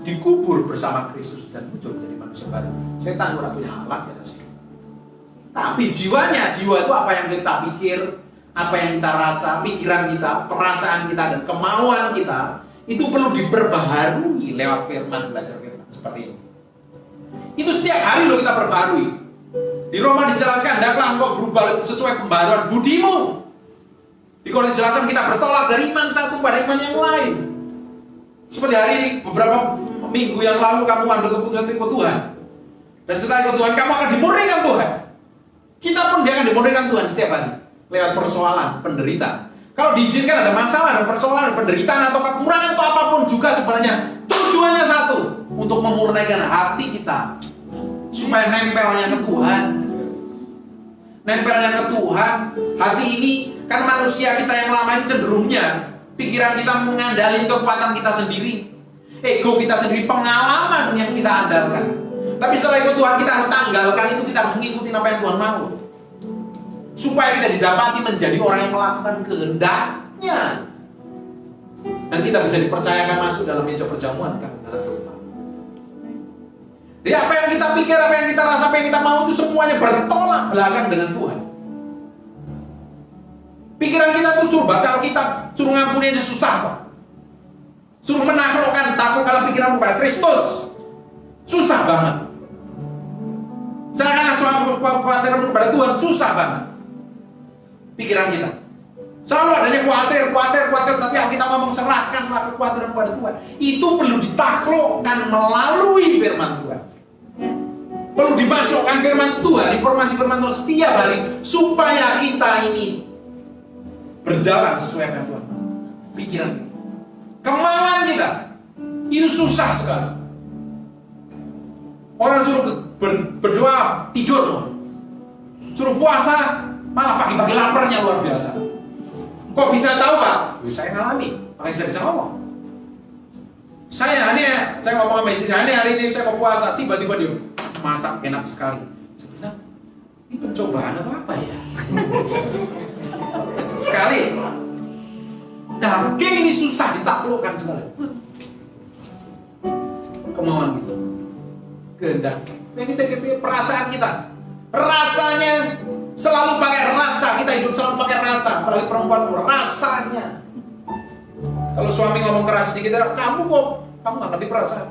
dikubur bersama Kristus dan muncul menjadi manusia baru. Setan udah punya alat ya sih. Tapi jiwa itu apa yang kita pikir, apa yang kita rasa, pikiran kita, perasaan kita dan kemauan kita itu perlu diperbaharui lewat firman, belajar firman seperti ini. Itu setiap hari loh kita perbarui. Di Roma dijelaskan, hendaklah engkau berubah sesuai pembaharuan budimu. Di Korintus dijelaskan kita bertolak dari iman satu pada iman yang lain. Seperti hari ini, beberapa minggu yang lalu kamu ambil keputusan ikut Tuhan. Dan setelah ikut Tuhan, kamu akan dimurnikan Tuhan. Kita pun dia akan dimurnikan Tuhan setiap hari. Lewat persoalan, penderitaan. Kalau diizinkan ada masalah, ada persoalan, penderitaan atau kekurangan atau apapun juga sebenarnya tujuannya satu. Untuk memurnikan hati kita. Supaya nempelnya ke Tuhan. Nempelnya ke Tuhan. Hati ini, kan manusia kita yang lama itu cenderungnya pikiran kita mengandalkan kekuatan kita sendiri, ego kita sendiri, pengalaman yang kita andalkan. Tapi setelah ikut Tuhan kita harus tanggalkan itu, kita harus mengikuti apa yang Tuhan mau, supaya kita didapati menjadi orang yang melakukan kehendaknya, dan kita bisa dipercayakan masuk dalam meja perjamuan kan. Jadi apa yang kita pikir, apa yang kita rasa, apa yang kita mau itu semuanya bertolak belakang dengan Tuhan. Pikiran kita tuh suruh baca Alkitab, suruh ngampuni aja susah kok. Suruh menaklukkan, taklukkan pikiranmu pada Kristus, susah banget. Serahkan soal kekhawatiranmu kepada Tuhan, susah banget. Pikiran kita selalu adanya khawatir, tapi yang kita ngomong serahkanlah kekhawatiran kepada Tuhan. Itu perlu ditaklukkan melalui firman Tuhan. Perlu dimasukkan firman Tuhan, informasi firman Tuhan setiap hari, supaya kita ini berjalan sesuai dengan Tuhan. Pikiran kita, kemauan kita, itu susah sekali. Orang suruh berdoa tidur, suruh puasa malah pagi-pagi laparnya luar biasa. Kok bisa tahu Pak? Saya ngalami, makanya saya bisa ngomong. Saya ngomong sama istri saya, hari ini saya mau puasa, tiba-tiba dia masak enak sekali. Saya bilang, ini pencobaan atau apa ya? Sekali daging ini susah ditaklukkan sekali. Kemauan kita, kehendak, yang kita perasaan kita, rasanya selalu pakai rasa, kita hidup selalu pakai rasa. Apalagi perempuan, rasanya. Kalau suami ngomong keras sedikit, kamu nggak ngerti perasaan.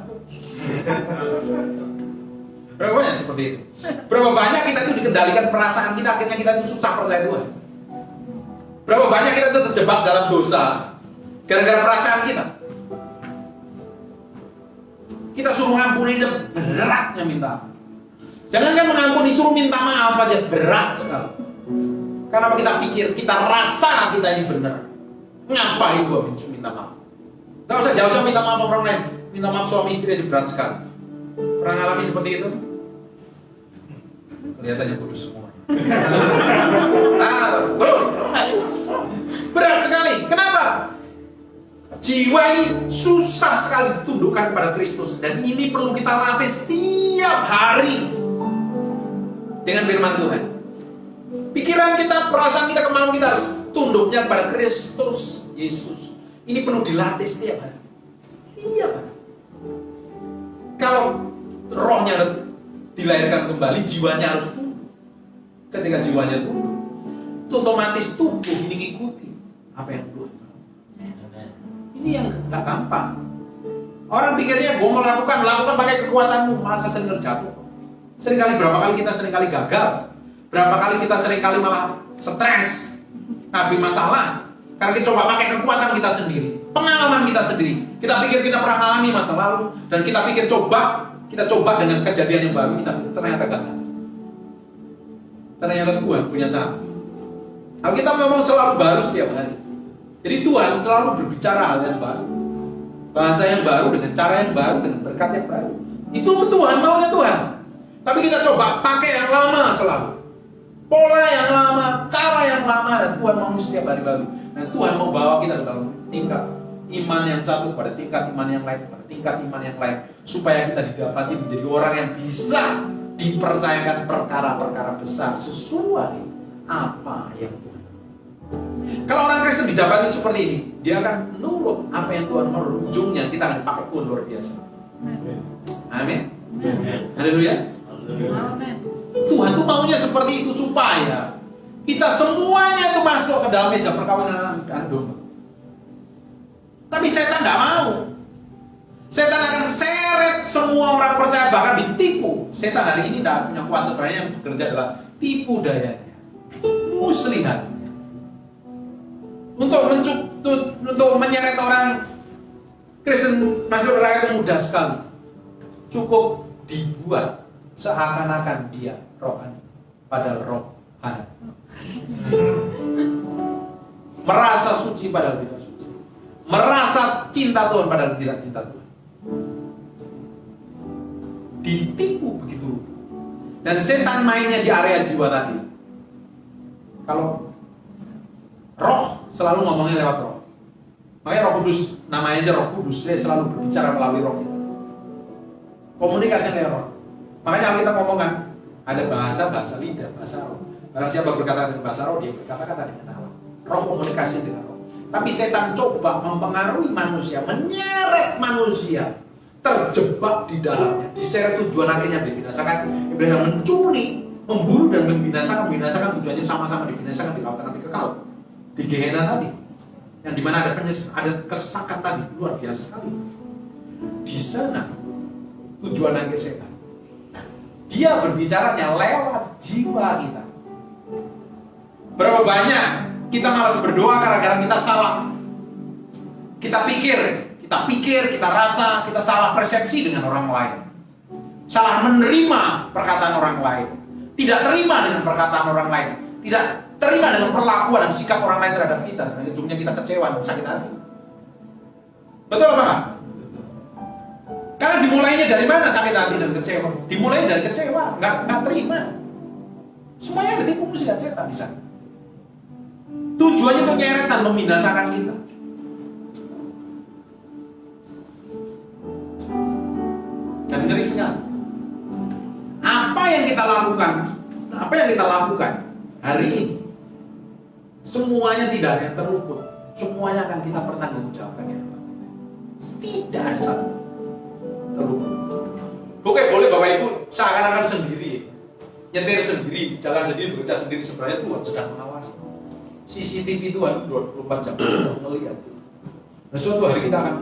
Berapa banyak seperti itu? Berapa banyak kita itu dikendalikan perasaan kita, akhirnya kita itu susah percaya Tuhan. Berapa banyak kita itu terjebak dalam dosa gara-gara perasaan kita. Kita suruh ngampuni aja beratnya minta. Jangan kan mengampuni, suruh minta maaf aja berat sekali. Karena kita pikir, kita rasa kita ini benar. Ngapain gua minta maaf? Gak usah jauh-jauh minta maaf orang lain. Minta maaf suami istri aja berat sekali. Pernah ngalami seperti itu? Kelihatannya kudus semua. Berat sekali. Kenapa? Jiwa ini susah sekali ditundukkan kepada Kristus, dan ini perlu kita latih setiap hari dengan firman Tuhan. Pikiran kita, perasaan kita, kemauan kita harus tunduknya kepada Kristus Yesus. Ini perlu dilatih setiap hari. Iya, Pak. Kalau rohnya dilahirkan kembali, jiwanya harus tunduk. Ketika jiwanya tunduk, otomatis tubuh ini ngikuti apa yang Tuhan. Ini yang gak gampang. Orang pikirnya gue melakukan pakai kekuatanmu, masa sering terjatuh. Berapa kali kita gagal. Berapa kali kita malah stres, ngapain masalah. Karena kita coba pakai kekuatan kita sendiri, pengalaman kita sendiri. Kita pikir kita pernah mengalami masa lalu, dan kita pikir kita coba dengan kejadian yang baru, kita ternyata gagal. Ternyata Tuhan punya cara. Kalau kita ngomong selalu baru setiap hari. Jadi Tuhan selalu berbicara hal yang baru, bahasa yang baru, dengan cara yang baru, dengan berkat yang baru. Itu Tuhan, maunya Tuhan. Tapi kita coba pakai yang lama selalu, pola yang lama, cara yang lama, dan Tuhan mau setiap hari baru. Dan Tuhan mau bawa kita ke dalam tingkat iman yang satu pada tingkat iman yang lain, pada tingkat iman yang lain, supaya kita didapati menjadi orang yang bisa dipercayakan perkara-perkara besar sesuai apa yang Tuhan. Kalau orang Kristen didapati seperti ini, dia akan nurut apa yang Tuhan mau. Ujungnya kita akan dipakai Tuhan luar biasa. Amin. Haleluya. Amin. Tuhan tuh maunya seperti itu supaya kita semuanya tuh masuk ke dalam meja perkawinan anak domba. Tapi setan tidak mau. Setan akan seret semua orang percaya, bahkan ditipu. Setan hari ini tidak punya kuasa, sebenarnya yang bekerja adalah tipu dayanya, muslihat. Untuk menyeret orang Kristen masuk neraka itu mudah sekali. Cukup dibuat seakan-akan dia rohani, padahal rohani. Merasa suci padahal tidak suci. Merasa cinta Tuhan padahal tidak cinta Tuhan. Ditipu begitu. Dan setan mainnya di area jiwa tadi. Kalau roh selalu ngomongnya lewat roh. Makanya Roh Kudus, namanya aja Roh Kudus, dia selalu berbicara melalui roh kita. Komunikasi lewat roh. Makanya kalau kita ngomong kan, ada bahasa lidah, bahasa roh. Barang siapa berkata dengan bahasa roh, dia berkata-kata dengan Allah. Roh komunikasi dengan roh. Tapi setan coba mempengaruhi manusia, menyeret manusia, terjebak di dalamnya, diseret tujuan akhirnya dibinasakan. Ibrahim mencuri, memburu dan membinasakan tujuannya sama-sama dibinasakan di lautan api kekal. Di Gehenna tadi, yang dimana ada kesesakan tadi, luar biasa sekali. Di sana tujuan akhir setan. Dia berbicaranya lewat jiwa kita. Berapa banyak kita malas berdoa gara-gara kita salah. Kita pikir, kita rasa, kita salah persepsi dengan orang lain. Salah menerima perkataan orang lain. Tidak terima dengan perkataan orang lain. Tidak terima dengan perlakuan dan sikap orang lain terhadap kita. Dan ujungnya kita kecewa dan sakit hati. Betul apa enggak? Karena dimulainya dari mana sakit hati dan kecewa? Dimulai dari kecewa, nggak terima. Semuanya ditipu muslihat setan di sana. Tujuannya untuk menyeret dan membinasakan kita. Dan ngeri sekali. Apa yang kita lakukan hari ini, semuanya tidak ada yang terluput. Semuanya akan kita pertanggungjawabkan. Tidak ada satu terluput. Oke, boleh Bapak Ibu seakan-akan sendiri, nyetir sendiri, jalan sendiri, bekerja sendiri, sebenarnya Tuhan sedang mengawasi. CCTV Tuhan 24 jam melihat. Nah, suatu hari kita akan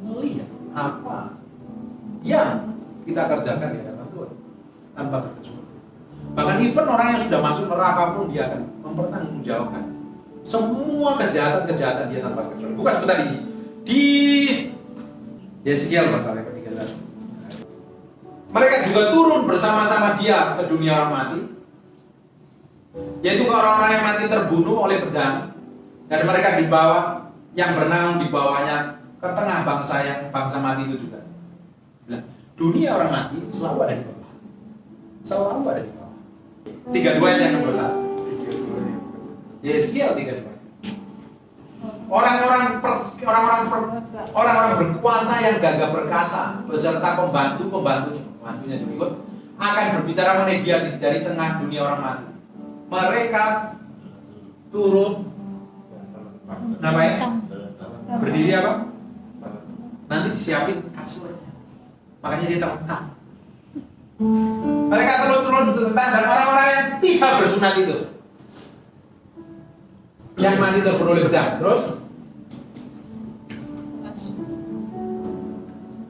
melihat apa yang kita kerjakan di hadapan Tuhan tanpa berkecuali. Bahkan even orang yang sudah masuk neraka pun dia akan mempertanggungjawabkan semua kejahatan dia tanpa kecuali. Bukan sebentar ini di Yeskiel pasal yang ke-13. Mereka juga turun bersama-sama dia ke dunia orang mati, yaitu ke orang-orang yang mati terbunuh oleh pedang, dan mereka dibawa, yang berenang di bawahnya ke tengah bangsa mati itu juga. Dunia orang mati selalu ada di bawah. Selalu ada di bawah. 32 yang nomor 1. Yeskiel 32. Orang-orang berkuasa yang gagah perkasa beserta pembantunya juga ikut akan berbicara mengenai dia dari tengah dunia orang mati. Mereka turun ngapain? Berdiri apa? Nanti disiapin kasurnya. Makanya dia terletak. Mereka turun terletak dan orang-orang yang tidak bersunat itu, yang mati terbunuh oleh pedang. Terus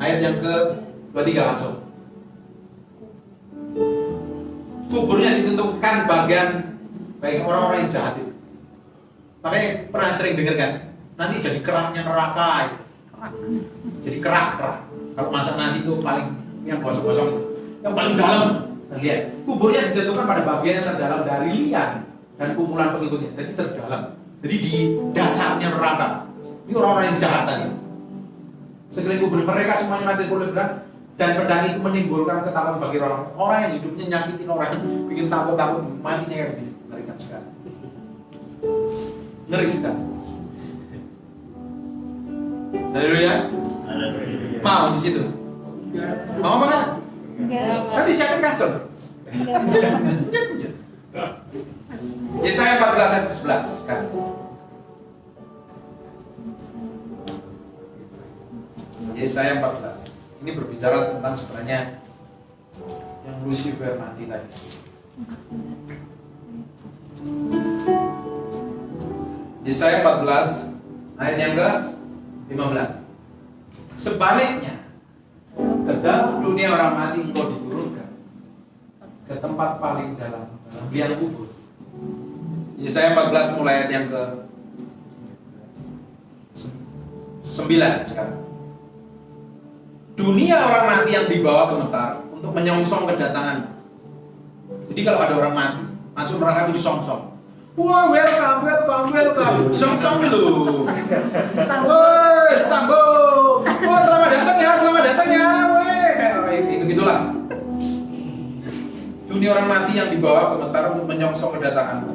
ayat yang ke-23 langsung. Kuburnya ditentukan bagian orang-orang yang jahat itu. Makanya pernah sering dengar kan? Nanti jadi keraknya neraka. Jadi kerak. Kalau masak nasi itu paling yang gosong-gosong, yang paling dalam. Nah, lihat, kuburnya ditentukan pada bagian yang terdalam dari lian dan kumpulan pengikutnya. Jadi terdalam. Jadi di dasarnya neraka. Ini orang-orang yang jahat tadi. Sekeliling kubur mereka semuanya mati oleh pedang, dan pedang itu menimbulkan ketakutan bagi orang yang hidupnya nyakitin orang, bikin takut matinya kayak begini. Ngerikan sekali. Ngeri sekali. Haleluya. Mau di situ? Mau apa kan? Nanti siapin kasur. Yesaya 14 ayat 11 kan. Yesaya 14. Ini berbicara tentang sebenarnya yang Lucifer mati tadi. Yesaya 14 ayat yang ke-15. Sebaliknya, ke dalam dunia orang mati engkau diturunkan ke tempat paling dalam liang kubur. Yesaya 14 mulai ayat yang ke-9 sekarang. Dunia orang mati yang dibawa gemetar untuk menyongsong kedatangan. Jadi kalau ada orang mati masuk neraka itu disongsong. Wah, welcome. Songsong dulu. Woi, sambung. Wah, selamat datang ya. Weh, gitulah. Dunia orang mati yang dibawa gemetar untuk menyongsong kedatangan.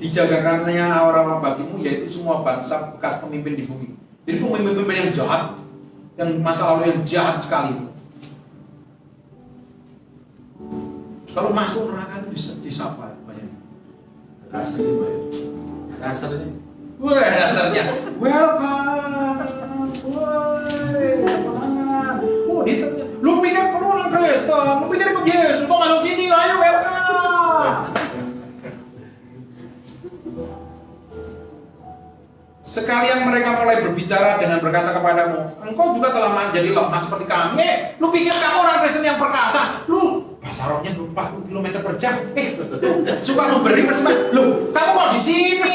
Dijagakannya aura bagimu, yaitu semua bangsa bekas pemimpin di bumi. Jadi pemimpin yang jahat, yang masa lalu yang jahat sekali. Kalau masuk neraka itu disapa banyak. Dasarnya. Wah, dasarnya. Welcome. Woi, oh, lu pikir perlu orang Kristen, lu pikir ikut Yesus, kok masuk sini, ayo welcome. Sekalian mereka mulai berbicara dengan berkata kepadamu, engkau juga telah menjadi lemah seperti kami. Lu pikir kamu orang Kristen yang perkasa? Lu bahasa rohnya 40 km per jam. Suka memberi persembahan. Lu, kamu kok di sini?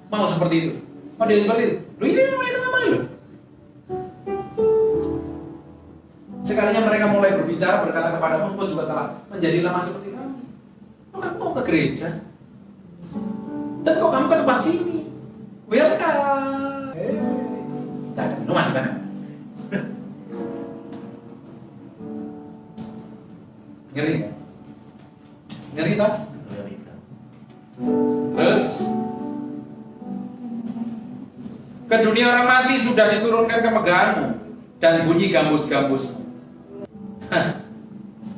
Mau seperti itu? Mau dia seperti itu? Lu ini mulai tengah malu. Sekalinya mereka mulai berbicara berkata kepadamu, engkau juga telah menjadi lemah seperti kami. Kamu mau ke gereja? Dan kok kamu ke tempat sini? Welcome. Ada minuman di sana. Ngeri kan? Ngeri tak? Terus ke dunia orang mati sudah diturunkan kemegahanmu dan bunyi gambus-gambusmu.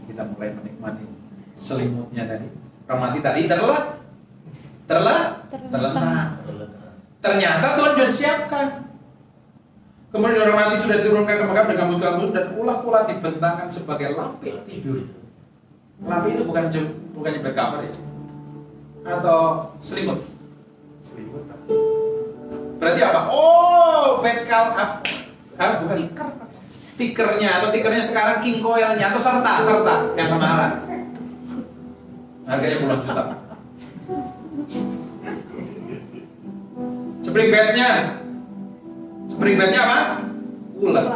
Kita mulai menikmati selimutnya tadi. Orang mati tadi terlentang. Ternyata Tuhan sudah siapkan. Kemudian orang mati sudah diturunkan ke Mekah dengan gambus-gambus dan ulah-ulah dibentangkan sebagai lapik tidur. Lapik itu bukannya bed cover ya? Atau selimut? Selimut. Berarti apa? Oh, bed cover. Bukan tikernya atau tikernya sekarang king coilnya atau serta yang kemahalan. Harganya puluhan juta. Spring bednya apa? Ulet.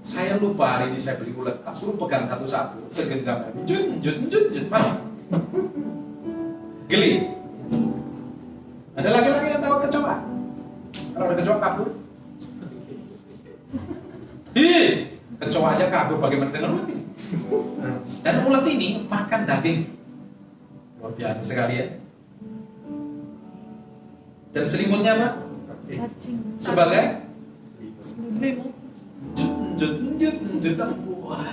Saya lupa hari ini saya beli ulet. Tak suruh pegang satu-satu, segenggam. Jut. Geli. Ada laki-laki yang takut kecoa. Kalau ada kecoa kabur. Kecoa aja kabur, bagaimana dengan ulet ini? Dan ulet ini makan daging. Luar biasa sekali ya. Dan selimutnya apa? Cacing. Sebagai Selimut. njut. Wah,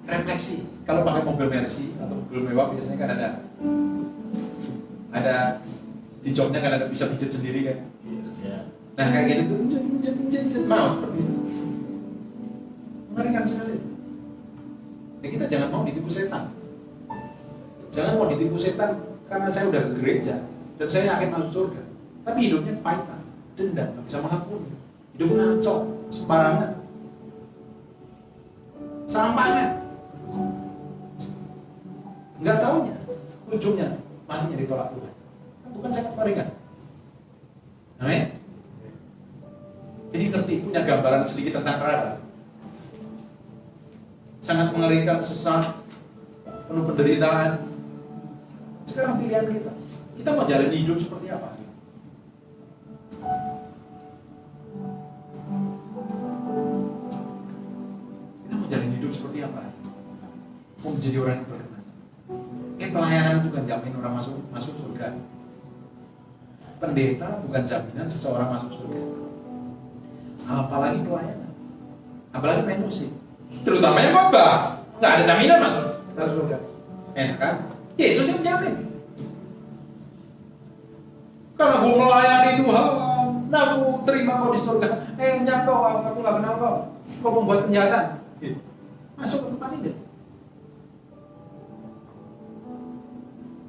refleksi. Kalau pakai mobil Mercy atau mobil mewah biasanya kan ada di joknya kan ada bisa pijat sendiri kan. Nah kayak gitu tuh njut mau seperti itu. Mengerikan sekali. Ya, kita jangan mau ditipu setan. Jangan mau ditipu setan karena saya udah ke gereja dan saya yakin masuk surga. Tapi hidupnya kepahitan, dendam, nggak bisa mengampuni. Hidup ngaco, sembarangan. Sampahnya. Nggak taunya, ujungnya matinya ditolak Tuhan. Bukan sangat mengerikan. Amin. Jadi ngerti, punya gambaran sedikit tentang neraka. Sangat mengerikan, sesat, penuh penderitaan. Sekarang pilihan kita. Kita mau jalani hidup seperti apa? Kita mau jalani hidup seperti apa? Mau menjadi orang yang berkenan. Pelayanan bukan jamin orang masuk surga. Pendeta bukan jaminan seseorang masuk surga. Apalagi pelayanan, apalagi main musik, terutamanya khotbah, nggak ada jaminan masuk surga. Enak kan? Yesus yang jamin. Karena aku melayani Tuhan, nah aku terima kau di surga. Nyangkau, aku nggak kenal kau membuat kejahatan. Masuk ke tempat ini.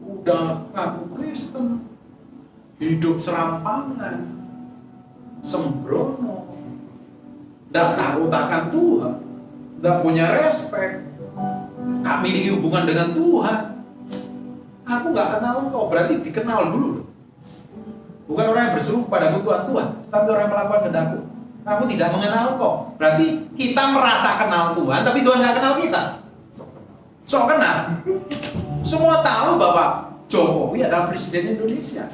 Udah ngaku Kristen, hidup serampangan, sembrono, nggak tahu takkan Tuhan, nggak punya respek, nggak miliki hubungan dengan Tuhan. Aku nggak kenal kau, berarti dikenal dulu. Bukan orang yang berseru padaku Tuhan, tapi orang yang melakukan kehendakku. Aku tidak mengenal kau, berarti kita merasa kenal Tuhan, tapi Tuhan nggak kenal kita. So kenal. Semua tahu bahwa Jokowi adalah presiden Indonesia.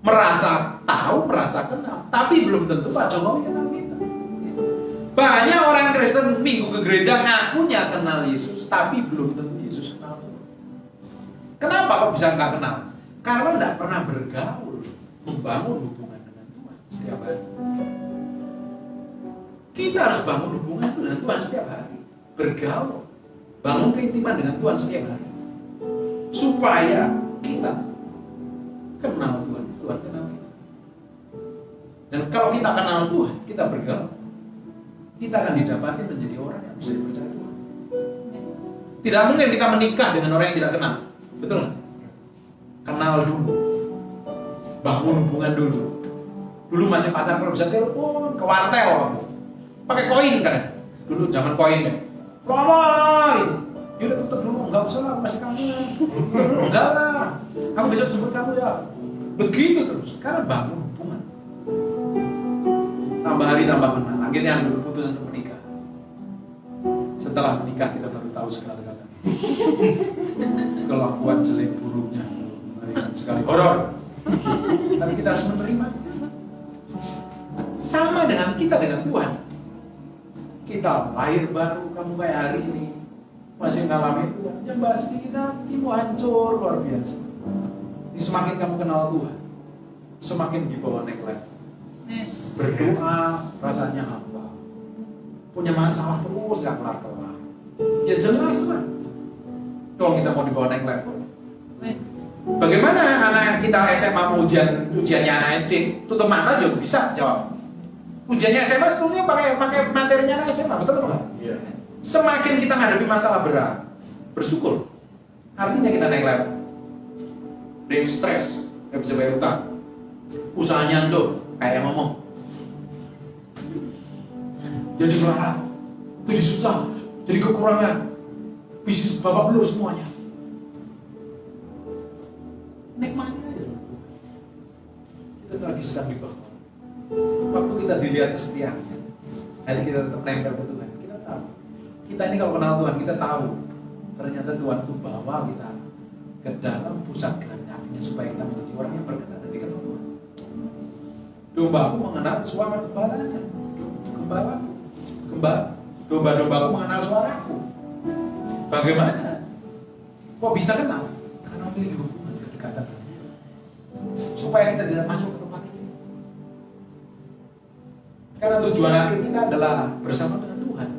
Merasa tahu, merasa kenal, tapi belum tentu Pak Jokowi kenal kita. Banyak orang Kristen minggu ke gereja ngakunya kenal Yesus, tapi belum tentu Yesus kenal. Kenapa kok bisa nggak kenal? Karena nggak pernah bergaul, membangun hubungan dengan Tuhan setiap hari. Kita harus bangun hubungan dengan Tuhan setiap hari, bergaul, bangun keintiman dengan Tuhan setiap hari, supaya kita kenal Tuhan, Tuhan kenal kita. Dan kalau kita kenal Tuhan, kita bergaul, kita akan didapati menjadi orang yang bisa dipercaya Tuhan. Tidak mungkin kita menikah dengan orang yang tidak kenal, betul nggak? Kenal dulu, bangun hubungan dulu. Dulu masih pacaran kalau bisa telepon ke wartel, pakai koin kan? Dulu zaman koin kan? Promo, yaudah tutup dulu, nggak usah lah, masih kamu. Enggak lah, aku bisa jemput kamu ya. Begitu terus, karena bangun hubungan. Tambah hari tambah kenal, akhirnya berputus untuk menikah. Setelah menikah kita baru tahu segala-galanya. Kelakuan jelek buruknya, mengerikan sekali, horor. Tapi kita harus menerima. Sama dengan kita dengan Tuhan. Kita lahir baru, kamu kayak hari ini masih mengalami Tuhan. Yang bahas sedikit hatimu hancur luar biasa. Semakin kamu kenal Tuhan, semakin dibawa naik level. Berdoa rasanya apa? Punya masalah terus gak kelar-kelar. Ya jelas lah. Kalau kita mau dibawa naik level. Bagaimana anak kita SMA mau ujiannya anak SD, tutup mata juga bisa jawab. Ujiannya SMA sebetulnya pakai materinya anak SMA, betul nggak? Iya. Semakin kita menghadapi masalah berat, bersyukur. Artinya kita naik level. Dia stres, nggak bisa bayar utang. Usahanya hancur, kayak yang ngomong. Jadi melarat, jadi susah, jadi kekurangan. Bisnis bapak belum semuanya. Nikmati aja. Kita lagi sedang di bawah. Waktu kita dilihat kesetiaannya, hari kita tetap nempel ke Tuhan. Kita tahu. Kita ini kalau kenal Tuhan, kita tahu. Ternyata Tuhan itu bawa kita ke dalam pusat kehendaknya supaya kita menjadi orang yang berkenan dan dekat dengan Tuhan. Dombaku mengenal suara gembalanya. Domba-dombaku mengenal suaraku. Bagaimana? Kok bisa kenal? Karena memiliki hubungan kedekatan. supaya kita tidak masuk ke tempat itu. Karena tujuan akhir kita adalah bersama dengan Tuhan.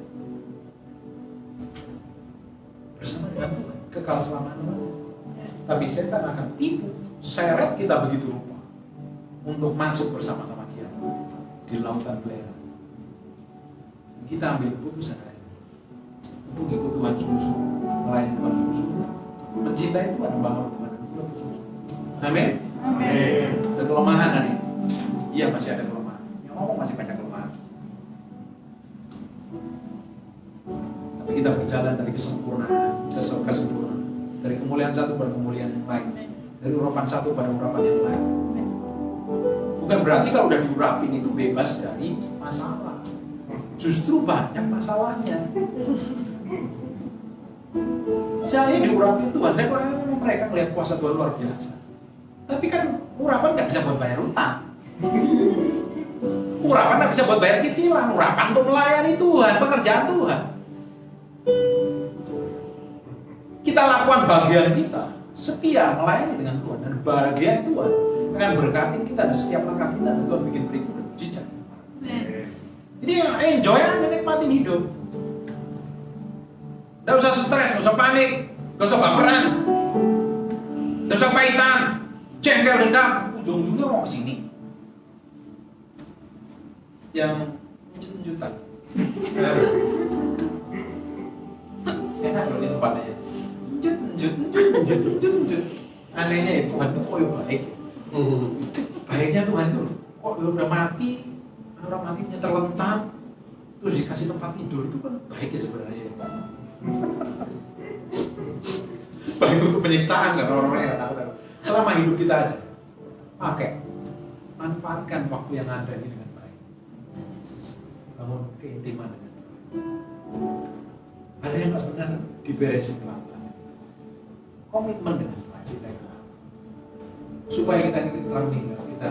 Bersama dengan Tuhan, kekal selama-lamanya. Tapi setan akan tipu, seret kita begitu rupa untuk masuk bersama-sama dia di lautan belerang. Kita ambil keputusan untuk ikut Tuhan sungguh-sungguh, melayani Tuhan sungguh-sungguh, mencintai Tuhan, membangun Tuhan sungguh-sungguh. Amin. Ada kelemahan hari. Iya, masih ada kelemahan. Yang ngomong masih banyak kelemahan. Tapi kita berjalan dari kesempurnaan ke kesempurnaan, dari kemuliaan satu pada kemuliaan yang lain, dari urapan satu pada urapan yang lain. Bukan berarti kalau udah diurapin itu bebas dari masalah. Justru banyak masalahnya. Saya diurapin Tuhan, saya kalau mereka melihat kuasa Tuhan luar biasa. Tapi kan urapan nggak bisa buat bayar utang. Urapan nggak bisa buat bayar cicilan. Urapan untuk melayani Tuhan, pekerjaan Tuhan. Kita lakukan bagian kita, setia melayani dengan Tuhan, dan bagian Tuhan akan berkati kita dan setiap langkah kita, dan Tuhan bikin berikut jejak. Jadi enjoy aja, nikmatin hidup. Gak usah stres, gak usah panik, gak usah baperan, gak usah pahitan, jengkel, dendam. Ujung-ujungnya mau kesini. Yang lanjutan. Enak loh di tempatnya. Lanjut. Anehnya ya Tuhan itu kok baik. Baiknya Tuhan itu kok udah mati, orang matinya terlentang, terus dikasih tempat tidur, itu kan baik ya sebenarnya. Baik untuk penyiksaan kan orang-orang yang takut. Selama hidup kita ada, manfaatkan waktu yang ada ini dengan baik. Bangun keintiman dengan Tuhan. Ada yang nggak benar diberesin pelan-pelan. Komitmen dengan Tuhan, cintai Tuhan. Supaya kita ini terlindungi, kita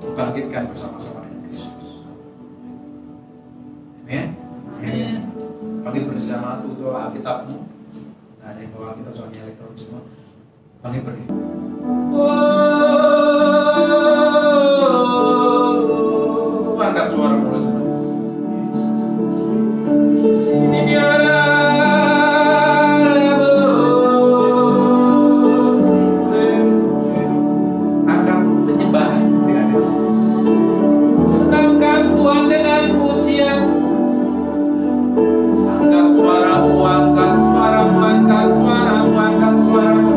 dibangkitkan bersama-sama dengan Kristus. Amin. Panggil bersama tutup Alkitabmu. Nah, ada yang bawa Alkitab soalnya elektronik semua. Panggil berdiri. Angkat suara mulai senang. Sini dia. Angkat penyembahan dengan dia. Senangkan Tuhan dengan pujian. Angkat suaramu, angkat suaramu, angkat suaramu, angkat suaramu.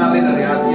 mengalir dari hati